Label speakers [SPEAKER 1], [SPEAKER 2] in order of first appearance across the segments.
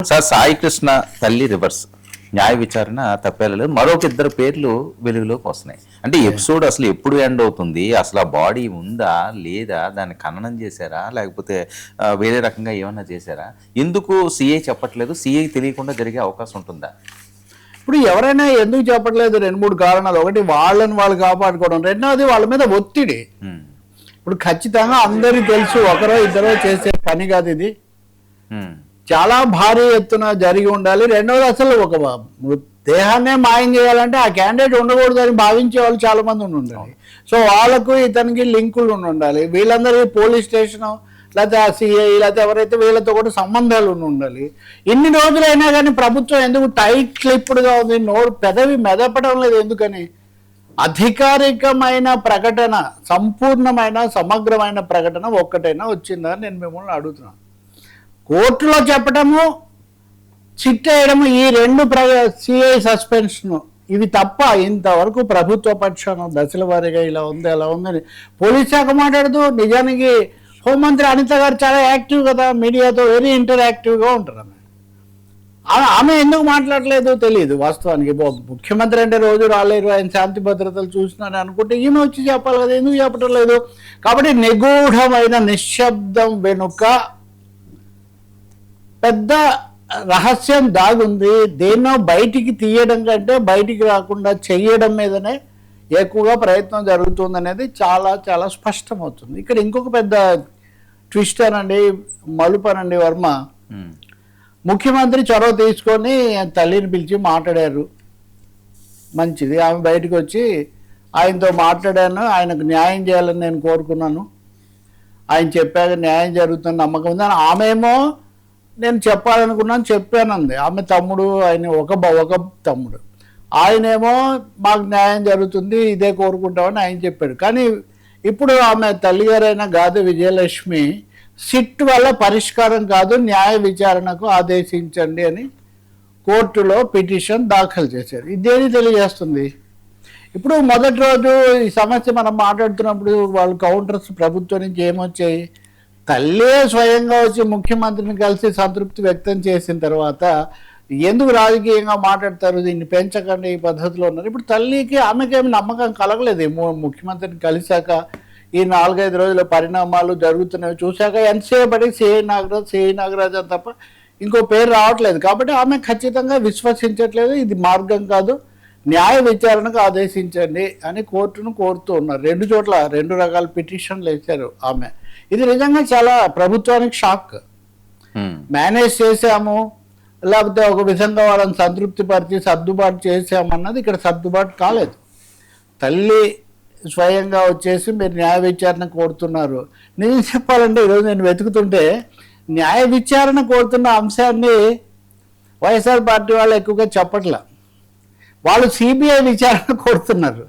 [SPEAKER 1] Sir Sai Krishna తల్లి reverse న్యాయ విచారణ తప్పేలేదు. మరొక ఇద్దరు పేర్లు వెలుగులోకి వస్తున్నాయి. అంటే ఎపిసోడ్ అసలు ఎప్పుడు ఎండ్ అవుతుంది, అసలు ఆ బాడీ ఉందా లేదా, దాన్ని ఖననం చేశారా లేకపోతే వేరే రకంగా ఏమన్నా చేశారా, ఎందుకు సిఐ చెప్పట్లేదు, సిఐ తెలియకుండా జరిగే అవకాశం ఉంటుందా?
[SPEAKER 2] ఇప్పుడు ఎవరైనా ఎందుకు చెప్పట్లేదు? 2-3 కారణాలు. ఒకటి, వాళ్ళని వాళ్ళు కాపాడుకోవడం. రెండవది, వాళ్ళ మీద ఒత్తిడి. ఇప్పుడు ఖచ్చితంగా అందరికీ తెలుసు, ఒకరో ఇద్దరో చేసే పని కాదు ఇది, చాలా భారీ ఎత్తున జరిగి ఉండాలి. రెండవది, అసలు ఒక దేహాన్నే మాయం చేయాలంటే ఆ క్యాండిడేట్ ఉండకూడదు అని భావించే వాళ్ళు చాలా మంది ఉండాలి. సో వాళ్ళకు ఇతనికి లింకులు ఉండాలి. వీళ్ళందరికీ పోలీస్ స్టేషన్ లేకపోతే ఆ సిఐ లేకపోతే ఎవరైతే వీళ్ళతో కూడా సంబంధాలు ఉండాలి. ఇన్ని రోజులైనా కానీ ప్రభుత్వం ఎందుకు టైట్ క్లిప్డ్గా ఉంది? నోరు పెదవి మెదపడం లేదు ఎందుకని? అధికారికమైన ప్రకటన, సంపూర్ణమైన సమగ్రమైన ప్రకటన ఒక్కటైనా వచ్చిందా అని నేను మిమ్మల్ని అడుగుతున్నాను. కోర్టులో చెప్పడము, చిట్టేయడము, ఈ రెండు సిఐ సస్పెన్షన్ ఇవి తప్ప ఇంతవరకు ప్రభుత్వ పక్షాన దశల వారీగా ఇలా ఉంది అలా ఉందని పోలీస్ శాఖ మాట్లాడుతూ, నిజానికి హోంమంత్రి అనిత గారు చాలా యాక్టివ్ కదా, మీడియాతో వెరీ ఇంటరాక్టివ్గా ఉంటారు. ఆమె ఎందుకు మాట్లాడలేదు తెలియదు వాస్తవానికి. ముఖ్యమంత్రి అంటే రోజు రాలేరు, ఆయన శాంతి భద్రతలు చూసినారని అనుకుంటే ఈమె వచ్చి చెప్పాలి కదా, ఎందుకు చెప్పడం లేదు? కాబట్టి నిగూఢమైన నిశ్శబ్దం వెనుక పెద్ద రహస్యం దాగుంది. దేన్నో బయటికి తీయడం కంటే బయటికి రాకుండా చెయ్యడం మీదనే ఎక్కువగా ప్రయత్నం జరుగుతుందనేది చాలా చాలా స్పష్టమవుతుంది. ఇక్కడ ఇంకొక పెద్ద ట్విస్ట్ అనండి, మలుపనండి వర్మ. ముఖ్యమంత్రి చొరవ తీసుకొని తల్లిని పిలిచి మాట్లాడారు, మంచిది. ఆమె బయటకు వచ్చి ఆయనతో మాట్లాడాను, ఆయనకు న్యాయం చేయాలని నేను కోరుకున్నాను, ఆయన చెప్పాక న్యాయం జరుగుతున్న నమ్మకం ఉంది అని ఆమెమో నేను చెప్పాలనుకున్నాను చెప్పానంది. ఆమె తమ్ముడు, ఆయన ఒక తమ్ముడు, ఆయనేమో మాకు న్యాయం జరుగుతుంది ఇదే కోరుకుంటామని ఆయన చెప్పాడు. కానీ ఇప్పుడు ఆమె తల్లిగారైన గాది విజయలక్ష్మి సిట్ వల్ల పరిష్కారం కాదు, న్యాయ విచారణకు ఆదేశించండి అని కోర్టులో పిటిషన్ దాఖలు చేశారు. ఇదేని తెలియజేస్తుంది? ఇప్పుడు మొదటి రోజు ఈ సమస్య మనం మాట్లాడుతున్నప్పుడు వాళ్ళు కౌంటర్స్ ప్రభుత్వం నుంచి ఏమొచ్చాయి? తల్లే స్వయంగా వచ్చి ముఖ్యమంత్రిని కలిసి సంతృప్తి వ్యక్తం చేసిన తర్వాత ఎందుకు రాజకీయంగా మాట్లాడతారు, దీన్ని పెంచకండి, ఈ పద్ధతిలో ఉన్నారు. ఇప్పుడు తల్లికి ఆమెకేమి నమ్మకం కలగలేదు. ముఖ్యమంత్రిని కలిశాక ఈ 4-5 రోజుల పరిణామాలు జరుగుతున్నవి చూశాక ఎంతసేపటి సిఐ నాగరాజ్ అని తప్ప ఇంకో పేరు రావట్లేదు. కాబట్టి ఆమె ఖచ్చితంగా విశ్వసించట్లేదు, ఇది మార్గం కాదు, న్యాయ విచారణకు ఆదేశించండి అని కోర్టును కోరుతూ ఉన్నారు. 2 చోట్ల 2 రకాల పిటిషన్లు వేశారు ఆమె. ఇది నిజంగా చాలా ప్రభుత్వానికి షాక్. మేనేజ్ చేశాము లేకపోతే ఒక విధంగా వాళ్ళని సంతృప్తిపరిచి సర్దుబాటు చేసామన్నది ఇక్కడ సర్దుబాటు కాలేదు. తల్లి స్వయంగా వచ్చేసి మీరు న్యాయ విచారణ కోరుతున్నారు. నిజం చెప్పాలంటే ఈరోజు నేను వెతుకుతుంటే న్యాయ విచారణ కోరుతున్న అంశాన్ని వైఎస్ఆర్ పార్టీ వాళ్ళు ఎక్కువగా చెప్పట్లా. వాళ్ళు సిబిఐ విచారణ కోరుతున్నారు.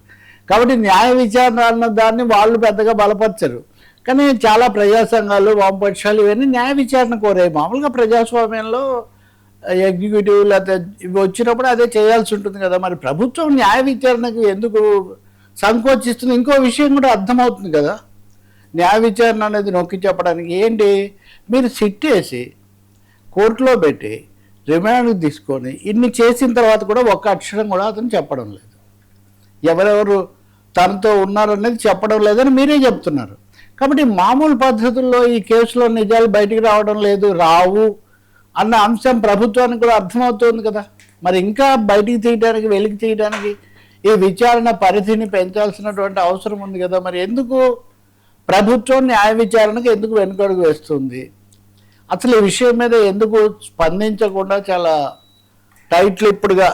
[SPEAKER 2] కాబట్టి న్యాయ విచారణ అన్న దాన్ని వాళ్ళు పెద్దగా బలపరచరు. కానీ చాలా ప్రజా సంఘాలు, వామపక్షాలు ఇవన్నీ న్యాయ విచారణ కోరాయి. మామూలుగా ప్రజాస్వామ్యంలో ఎగ్జిక్యూటివ్ లేకపోతే ఇవి వచ్చినప్పుడు అదే చేయాల్సి ఉంటుంది కదా. మరి ప్రభుత్వం న్యాయ విచారణకు ఎందుకు సంకోచిస్తుంది? ఇంకో విషయం కూడా అర్థమవుతుంది కదా, న్యాయ విచారణ అనేది నొక్కి చెప్పడానికి. ఏంటి, మీరు సిట్ వేసి కోర్టులో పెట్టి రిమాండ్కి తీసుకొని ఇన్ని చేసిన తర్వాత కూడా ఒక్క అక్షరం కూడా అతను చెప్పడం లేదు, ఎవరెవరు తనతో ఉన్నారనేది చెప్పడం లేదని మీరే చెప్తున్నారు. కాబట్టి మామూలు పద్ధతుల్లో ఈ కేసులో నిజాలు బయటికి రావడం లేదు, రావు అన్న అంశం ప్రభుత్వానికి కూడా అర్థమవుతుంది కదా. మరి ఇంకా బయటికి తీయడానికి, వెలికి తీయడానికి ఈ విచారణ పరిధిని పెంచాల్సినటువంటి అవసరం ఉంది కదా. మరి ఎందుకు ప్రభుత్వం న్యాయ విచారణకు ఎందుకు వెనుకడుగు వేస్తుంది? అసలు ఈ విషయం మీద ఎందుకు స్పందించకుండా చాలా టైట్ లిప్డ్గా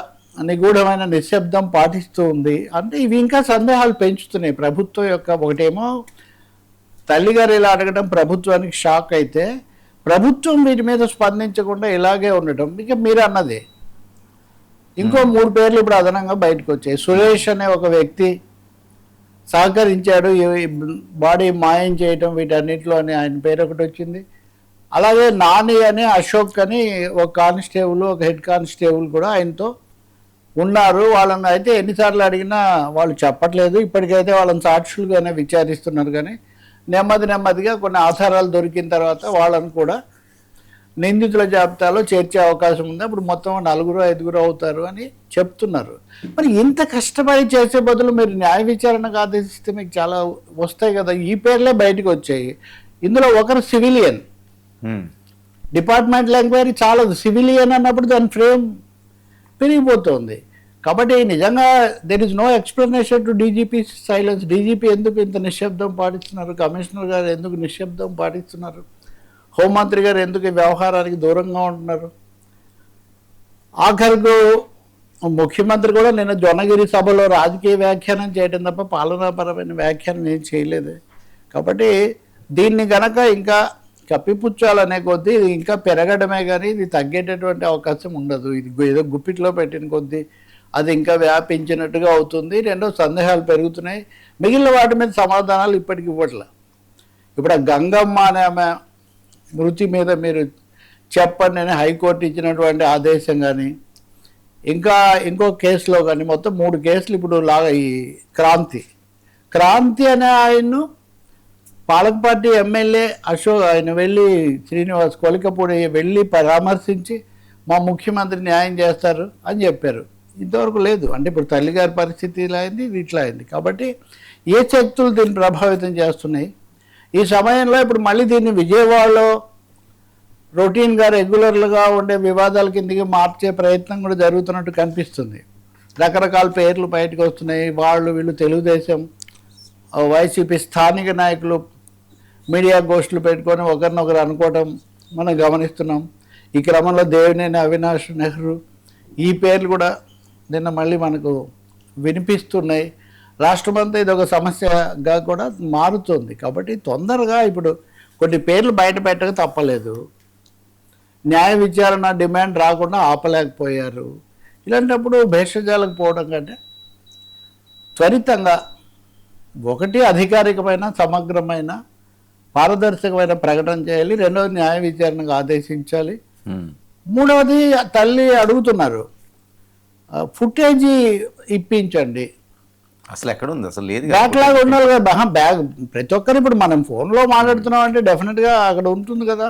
[SPEAKER 2] నిగూఢమైన నిశ్శబ్దం పాటిస్తూ ఉంది అంటే ఇవి ఇంకా సందేహాలు పెంచుతున్నాయి ప్రభుత్వం యొక్క. ఒకటేమో తల్లిగారు ఇలా అడగడం ప్రభుత్వానికి షాక్ అయితే, ప్రభుత్వం వీటి మీద స్పందించకుండా ఇలాగే ఉండటం. ఇక మీరు అన్నదే ఇంకో 3 పేర్లు ఇప్పుడు అదనంగా బయటకు వచ్చాయి. సురేష్ అనే ఒక వ్యక్తి సహకరించాడు బాడీ మాయం చేయటం వీటన్నిటిలో అని ఆయన పేరు ఒకటి వచ్చింది. అలాగే నాని అని, అశోక్ అని ఒక కానిస్టేబుల్, ఒక హెడ్ కానిస్టేబుల్ కూడా ఆయనతో ఉన్నారు. వాళ్ళని అయితే ఎన్నిసార్లు అడిగినా వాళ్ళు చెప్పట్లేదు. ఇప్పటికైతే వాళ్ళని సాక్షులుగానే విచారిస్తున్నారు. కానీ నెమ్మదిగా కొన్ని ఆధారాలు దొరికిన తర్వాత వాళ్ళని కూడా నిందితుల జాబితాలో చేర్చే అవకాశం ఉంది, అప్పుడు మొత్తం 4-5 అవుతారు అని చెప్తున్నారు. మరి ఇంత కష్టపడి చేసే బదులు మీరు న్యాయ విచారణకు ఆదేశిస్తే మీకు చాలా వస్తాయి కదా. ఈ పేర్లే బయటకు వచ్చాయి. ఇందులో ఒకరు సివిలియన్, డిపార్ట్మెంటల్ ఎంక్వైరీ చాలదు, సివిలియన్ అన్నప్పుడు దాని ఫ్రేమ్ పెరిగిపోతుంది. కాబట్టి నిజంగా there is no explanation to DGP silence. DGP ఎందుకు ఇంత నిశ్శబ్దం పాటిస్తున్నారు, కమిషనర్ గారు ఎందుకు నిశ్శబ్దం పాటిస్తున్నారు, హోంమంత్రి గారు ఎందుకు ఈ వ్యవహారానికి దూరంగా ఉంటున్నారు. ఆఖరికి ముఖ్యమంత్రి కూడా నిన్న జొన్నగిరి సభలో రాజకీయ వ్యాఖ్యానం చేయడం తప్ప పాలనాపరమైన వ్యాఖ్యానం ఏం చేయలేదు. కాబట్టి దీన్ని గనక ఇంకా కప్పిపుచ్చాలనే కొద్దీ ఇది ఇంకా పెరగడమే కానీ ఇది తగ్గేటటువంటి అవకాశం ఉండదు. ఇది ఏదో గుప్పిట్లో పెట్టిన కొద్దీ అది ఇంకా వ్యాపించినట్టుగా అవుతుంది. రెండో సందేహాలు పెరుగుతున్నాయి. మిగిలిన వాటి మీద సమాధానాలు ఇప్పటికి ఇవ్వట్లే. ఇప్పుడు ఆ గంగమ్మ అనే ఆమె మృతి మీద మీరు చెప్పండి అని హైకోర్టు ఇచ్చినటువంటి ఆదేశం కానీ, ఇంకా ఇంకో కేసులో కానీ, మొత్తం 3 కేసులు ఇప్పుడు ఈ క్రాంతి అనే ఆయన్ను పాలకపాటి ఎమ్మెల్యే అశోక్ ఆయన వెళ్ళి శ్రీనివాస్ కొలికపూడి వెళ్ళి పరామర్శించి మా ముఖ్యమంత్రి న్యాయం చేస్తారు అని చెప్పారు. ఇంతవరకు లేదు. అంటే ఇప్పుడు తల్లిగారి పరిస్థితి ఇలా అయింది, ఇది ఇట్లా అయింది. కాబట్టి ఏ శక్తులు దీన్ని ప్రభావితం చేస్తున్నాయి. ఈ సమయంలో ఇప్పుడు మళ్ళీ దీన్ని విజయవాడలో రొటీన్గా రెగ్యులర్లుగా ఉండే వివాదాల కిందకి మార్చే ప్రయత్నం కూడా జరుగుతున్నట్టు కనిపిస్తుంది. రకరకాల పేర్లు బయటకు వస్తున్నాయి. వీళ్ళు తెలుగుదేశం, వైసీపీ స్థానిక నాయకులు మీడియా గోష్ఠులు పెట్టుకొని ఒకరినొకరు అనుకోవడం మనం గమనిస్తున్నాం. ఈ క్రమంలో దేవినేని అవినాష్ నెహ్రూ ఈ పేర్లు కూడా నిన్న మళ్ళీ మనకు వినిపిస్తున్నాయి. రాష్ట్రమంతా ఇది ఒక సమస్యగా కూడా మారుతుంది. కాబట్టి తొందరగా ఇప్పుడు కొన్ని పేర్లు బయట పెట్టక తప్పలేదు. న్యాయ విచారణ డిమాండ్ రాకుండా ఆపలేకపోయారు. ఇలాంటప్పుడు భేషజాలకు పోవడం కంటే త్వరితంగా ఒకటి అధికారికమైన సమగ్రమైన పారదర్శకమైన ప్రకటన చేయాలి. రెండవది న్యాయ విచారణకు ఆదేశించాలి. మూడవది తల్లి అడుగుతున్నారు ఫుటేజీ ఇప్పించండి.
[SPEAKER 1] అసలు ఎక్కడ ఉంది, అసలు లేదు.
[SPEAKER 2] బ్యాక్లాగ్ ఉండాలి కదా. బ్యాగ్ ప్రతి ఒక్కరు ఇప్పుడు మనం ఫోన్లో మాట్లాడుతున్నాం అంటే డెఫినెట్గా అక్కడ ఉంటుంది కదా.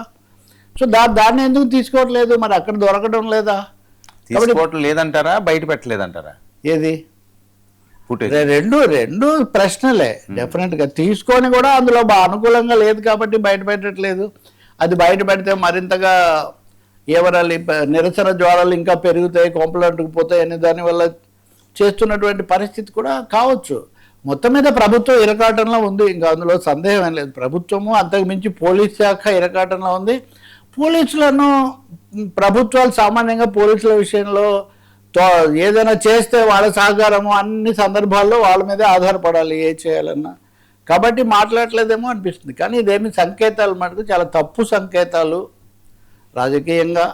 [SPEAKER 2] సో దాన్ని ఎందుకు తీసుకోవట్లేదు, మరి అక్కడ దొరకడం లేదా?
[SPEAKER 1] తీసుకోవటం లేదంటారా, బయట పెట్టలేదంటారా?
[SPEAKER 2] ఏది రెండు ప్రశ్నలే. డెఫినెట్గా తీసుకొని కూడా అందులో అనుకూలంగా లేదు కాబట్టి బయట పెట్టట్లేదు. అది బయట పెడితే మరింతగా ఎవరాలి నిరసన జ్వాలలు ఇంకా పెరుగుతాయి, కొంపలంటుకుపోతాయి అనే దానివల్ల చేస్తున్నటువంటి పరిస్థితి కూడా కావచ్చు. మొత్తం మీద ప్రభుత్వం ఇరకాటంలో ఉంది, ఇంకా అందులో సందేహం ఏం లేదు. ప్రభుత్వము అంతకు మించి పోలీస్ శాఖ ఇరకాటంలో ఉంది. పోలీసులను ప్రభుత్వాలు సామాన్యంగా పోలీసుల విషయంలో ఏదైనా చేస్తే వాళ్ళ సహకారము అన్ని సందర్భాల్లో వాళ్ళ మీదే ఆధారపడాలి ఏ చేయాలన్నా. కాబట్టి మాట్లాడలేదేమో అనిపిస్తుంది. కానీ ఇదేమి సంకేతాలు మటుకు చాలా తప్పు సంకేతాలు, రాజకీయంగా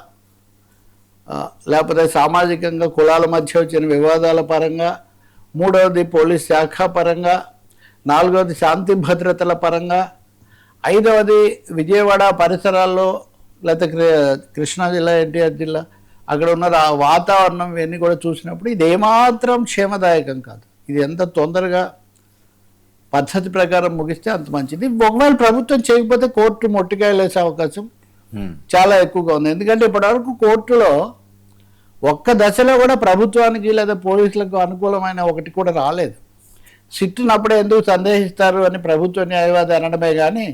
[SPEAKER 2] లేకపోతే సామాజికంగా కులాల మధ్య వచ్చిన వివాదాల పరంగా, మూడవది పోలీస్ శాఖ పరంగా, నాలుగవది శాంతి భద్రతల పరంగా, ఐదవది విజయవాడ పరిసరాల్లో లేకపోతే కృష్ణా జిల్లా, ఎన్టీఆర్ జిల్లా అక్కడ ఉన్న వాతావరణం ఇవన్నీ కూడా చూసినప్పుడు ఇది ఏమాత్రం క్షేమదాయకం కాదు. ఇది ఎంత తొందరగా పద్ధతి ప్రకారం ముగిస్తే అంత మంచిది. ఒకవేళ ప్రభుత్వం చేయకపోతే కోర్టు మొట్టికాయలు వేసే అవకాశం చాలా ఎక్కువగా ఉంది. ఎందుకంటే ఇప్పటివరకు కోర్టులో ఒక్క దశలో కూడా ప్రభుత్వానికి లేదా పోలీసులకు అనుకూలమైన ఒకటి కూడా రాలేదు. సిట్టునప్పుడే ఎందుకు సందేహిస్తారు అని ప్రభుత్వ న్యాయవాది అనడమే కానీ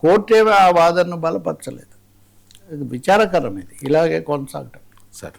[SPEAKER 2] కోర్టు ఏమీ ఆ వాదనను బలపరచలేదు. ఇది విచారకరం. ఇది ఇలాగే కొనసాగటం.
[SPEAKER 1] సార్